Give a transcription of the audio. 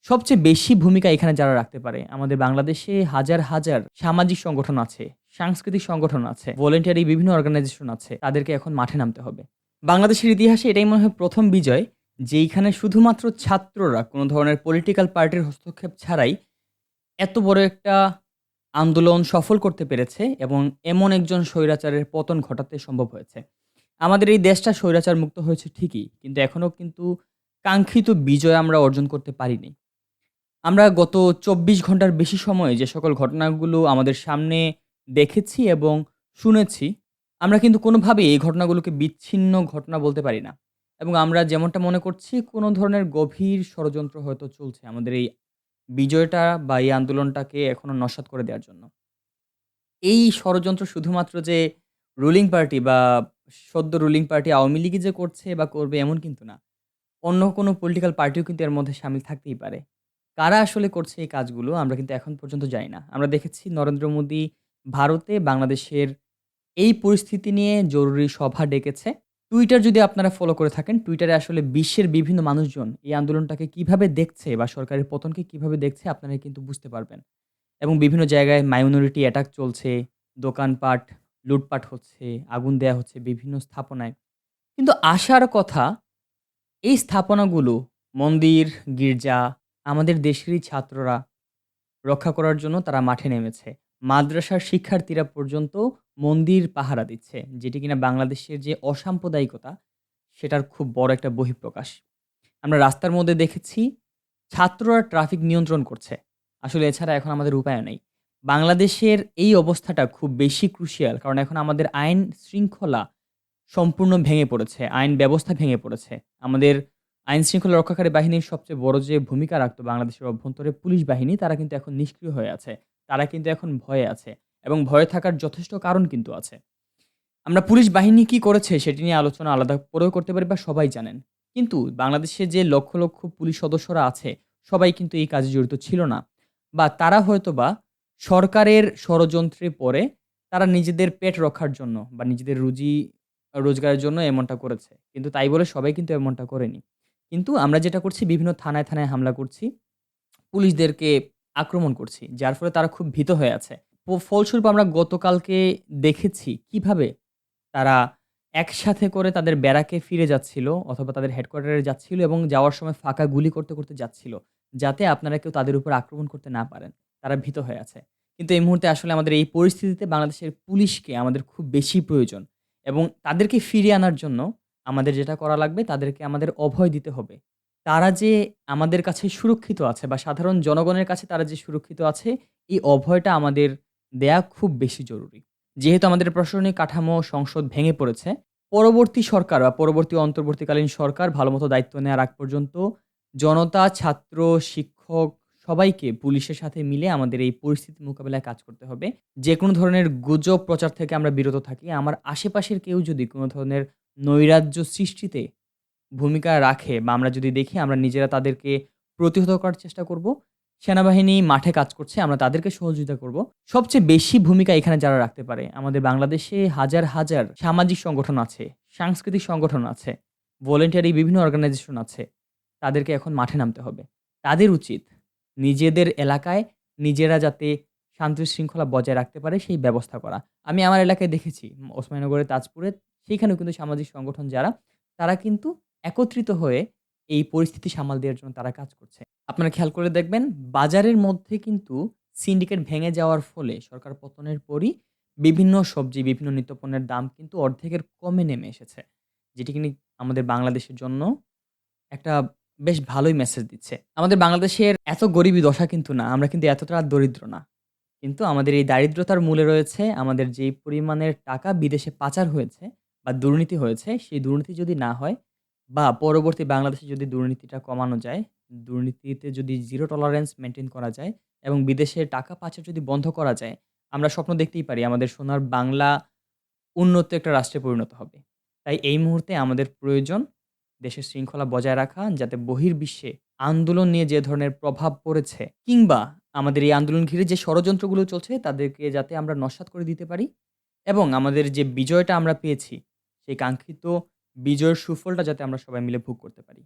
সবচেয়ে বেশি ভূমিকা এখানে যারা রাখতে পারে, আমাদের বাংলাদেশে হাজার, হাজার সামাজিক সংগঠন আছে, সাংস্কৃতিক সংগঠন আছে, ভলান্টিয়ারি বিভিন্ন অর্গানাইজেশন আছে। তাদেরকে এখন মাঠে নামতে হবে। বাংলাদেশের ইতিহাসে এটাই মনে হয় ১ম বিজয়, যেইখানে শুধুমাত্র ছাত্ররা কোনো ধরনের পলিটিক্যাল পার্টির হস্তক্ষেপ ছাড়াই এত বড় একটা আন্দোলন সফল করতে পেরেছে এবং এমন একজন স্বৈরাচারের পতন ঘটাতে সম্ভব হয়েছে। আমাদের এই দেশটা স্বৈরাচার মুক্ত হয়েছে ঠিকই, কিন্তু এখনো কিন্তু কাঙ্ক্ষিত বিজয় আমরা অর্জন করতে পারিনি। আমরা গত ২৪ ঘন্টার বেশি সময়ে যে সকল ঘটনাগুলো আমাদের সামনে দেখেছি এবং শুনেছি, আমরা কিন্তু কোনোভাবেই এই ঘটনাগুলোকে বিচ্ছিন্ন ঘটনা বলতে পারি না। এবং আমরা যেমনটা মনে করছি কোনো ধরনের গভীর ষড়যন্ত্র হয়তো চলছে আমাদের এই বিজয়টা বা এই আন্দোলনটাকে এখনো নস্যাৎ করে দেওয়ার জন্য। এই ষড়যন্ত্র শুধুমাত্র যে রুলিং পার্টি বা সদ্য রুলিং পার্টি আওয়ামী লীগই যে করছে বা করবে এমন কিন্তু না। অন্য কোনো পলিটিক্যাল পার্টিও কিন্তু এর মধ্যে শামিল থাকতেই পারে। কারা আসলে করছে এই কাজগুলো আমরা কিন্তু এখন পর্যন্ত জানি না। আমরা দেখেছি নরেন্দ্র মোদী ভারতে বাংলাদেশের এই পরিস্থিতি নিয়ে জরুরি সভা ডেকেছে। টুইটার যদি আপনারা ফলো করে থাকেন, টুইটারে আসলে বিশ্বের বিভিন্ন মানুষজন এই আন্দোলনটাকে কিভাবে দেখছে বা সরকারের পতনকে কিভাবে দেখছে আপনারা কিন্তু বুঝতে পারবেন। এবং বিভিন্ন জায়গায় মাইনরিটি অ্যাটাক চলছে, দোকানপাট লুটপাট হচ্ছে, আগুন দেয়া হচ্ছে বিভিন্ন স্থাপনায়। কিন্তু আশার কথা, এই স্থাপনাগুলো মন্দির, গির্জা, আমাদের দেশেরই ছাত্ররা রক্ষা করার জন্য তারা মাঠে নেমেছে। মাদ্রাসার শিক্ষার্থীরা পর্যন্ত মন্দির পাহারা দিচ্ছে। যেটি কিনা বাংলাদেশের যে অসাম্প্রদায়িকতা, সেটার খুব বড় একটা বহিঃপ্রকাশ। আমরা রাস্তার মধ্যে দেখেছি ছাত্ররা ট্রাফিক নিয়ন্ত্রণ করছে। আসলে এছাড়া এখন আমাদের উপায়ও নেই। বাংলাদেশের এই অবস্থাটা খুব বেশি ক্রুশিয়াল, কারণ এখন আমাদের আইন শৃঙ্খলা সম্পূর্ণ ভেঙে পড়েছে। আইন ব্যবস্থা ভেঙে পড়েছে। আমাদের আইন শৃঙ্খলা রক্ষাকারী বাহিনীর সবচেয়ে বড় যে ভূমিকা রাখতো বাংলাদেশের অভ্যন্তরে পুলিশ বাহিনী, তারা কিন্তু এখন নিষ্ক্রিয় হয়ে আছে। তারা কিন্তু এখন ভয়ে আছে এবং ভয়ে থাকার যথেষ্ট কারণ কিন্তু আছে। আমরা পুলিশ বাহিনী কি করেছে সেটি নিয়ে আলোচনা আলাদা করেও করতে পারি বা সবাই জানেন। কিন্তু বাংলাদেশে যে লক্ষ, লক্ষ পুলিশ সদস্যরা আছে, সবাই কিন্তু এই কাজে জড়িত ছিল না। বা তারা হয়তোবা সরকারের ষড়যন্ত্রে পড়ে তারা নিজেদের পেট রক্ষার জন্য বা নিজেদের রুজি রোজগারের জন্য এমনটা করেছে। কিন্তু তাই বলে সবাই কিন্তু এমনটা করেনি। কিন্তু আমরা যেটা করছি বিভিন্ন থানায়, থানায় হামলা করছি। পুলিশদেরকে আক্রমণ করছি। যার ফলে তারা খুব ভীত হয়ে আছে। ফলস্বরূপ আমরা গতকালকে দেখেছি কিভাবে তারা একসাথে করে তাদের ব্যারাকে ফিরে যাচ্ছিল অথবা তাদের হেডকোয়ার্টারে যাচ্ছিল এবং যাওয়ার সময় ফাঁকা গুলি করতে, করতে যাচ্ছিল। যাতে আপনারা কেউ তাদের উপর আক্রমণ করতে না পারেন। তারা ভীত হয়ে আছে। কিন্তু এই মুহূর্তে আসলে আমাদের এই পরিস্থিতিতে বাংলাদেশের পুলিশকে আমাদের খুব বেশি প্রয়োজন এবং তাদেরকে ফিরিয়ে আনার জন্য আমাদের যেটা করা লাগবে তাদেরকে আমাদের অভয় দিতে হবে। তারা যে আমাদের কাছে সুরক্ষিত আছে বা সাধারণ জনগণের কাছে তারা যে সুরক্ষিত আছে, এই অভয়টা আমাদের দেয়া খুব বেশি জরুরি। যেহেতু আমাদের প্রশাসনিক কাঠামো সংসদ ভেঙে পড়েছে, পরবর্তী সরকার বা পরবর্তী অন্তর্বর্তীকালীন সরকার ভালোমতো দায়িত্ব নেওয়ার আগ পর্যন্ত জনতা, ছাত্র, শিক্ষক সবাইকে পুলিশের সাথে মিলে আমাদের এই পরিস্থিতি মোকাবিলায় কাজ করতে হবে। যেকোনো ধরনের গুজব প্রচার থেকে আমরা বিরত থাকি। আমার আশেপাশের কেউ যদি কোন ধরনের নৈরাজ্য সৃষ্টিতে ভূমিকা রাখে বা আমরা যদি দেখি আমরা নিজেরা তাদেরকে প্রতিহত করার চেষ্টা করব। সেনাবাহিনী মাঠে কাজ করছে, আমরা তাদেরকে সহযোগিতা করব। সবচেয়ে বেশি ভূমিকা এখানে যারা রাখতে পারে, আমাদের বাংলাদেশে হাজার, হাজার সামাজিক সংগঠন আছে, সাংস্কৃতিক সংগঠন আছে, ভলান্টিয়ারি বিভিন্ন অর্গানাইজেশন আছে। তাদেরকে এখন মাঠে নামতে হবে। তাদের উচিত নিজেদের এলাকায় নিজেরা যাতে শান্তি শৃঙ্খলা বজায় রাখতে পারে সেই ব্যবস্থা করা। আমি আমার এলাকায় দেখেছি ওসমানীনগরের তাজপুরে, সেখানেও কিন্তু সামাজিক সংগঠন যারা, তারা কিন্তু একত্রিত হয়ে এই পরিস্থিতি সামাল দেওয়ার জন্য তারা কাজ করছে। আপনারা খেয়াল করে দেখবেন বাজারের মধ্যে কিন্তু সিন্ডিকেট ভেঙে যাওয়ার ফলে সরকার পতনের পরই বিভিন্ন সবজি, বিভিন্ন নিত্যপণ্যের দাম কিন্তু অর্ধেকের কমে নেমে এসেছে। যেটি কিনা আমাদের বাংলাদেশের জন্য একটা বেশ ভালোই মেসেজ দিচ্ছে। আমাদের বাংলাদেশের এত গরিবি দশা কিন্তু না। আমরা কিন্তু এতটা দরিদ্র না। কিন্তু আমাদের এই দারিদ্রতার মূলে রয়েছে আমাদের যেই পরিমাণের টাকা বিদেশে পাচার হয়েছে বা দুর্নীতি হয়েছে, সেই দুর্নীতি যদি না হয় বা পরবর্তী বাংলাদেশে যদি দুর্নীতিটা কমানো যায়, দুর্নীতিতে যদি জিরো টলারেন্স মেইনটেইন করা যায় এবং বিদেশে টাকা পাচার যদি বন্ধ করা যায়, আমরা স্বপ্ন দেখতেই পারি আমাদের সোনার বাংলা উন্নত একটা রাষ্ট্রে পরিণত হবে। তাই এই মুহূর্তে আমাদের প্রয়োজন দেশের শৃঙ্খলা বজায় রাখা, যাতে বহির্বিশ্বে আন্দোলন নিয়ে যে ধরনের প্রভাব পড়েছে কিংবা আমাদের এই আন্দোলন ঘিরে যে ষড়যন্ত্রগুলো চলছে তাদেরকে যাতে আমরা নস্যাৎ করে দিতে পারি এবং আমাদের যে বিজয়টা আমরা পেয়েছি, সেই কাঙ্ক্ষিত বিজয়ের সুফলটা যাতে আমরা সবাই মিলে ভোগ করতে পারি।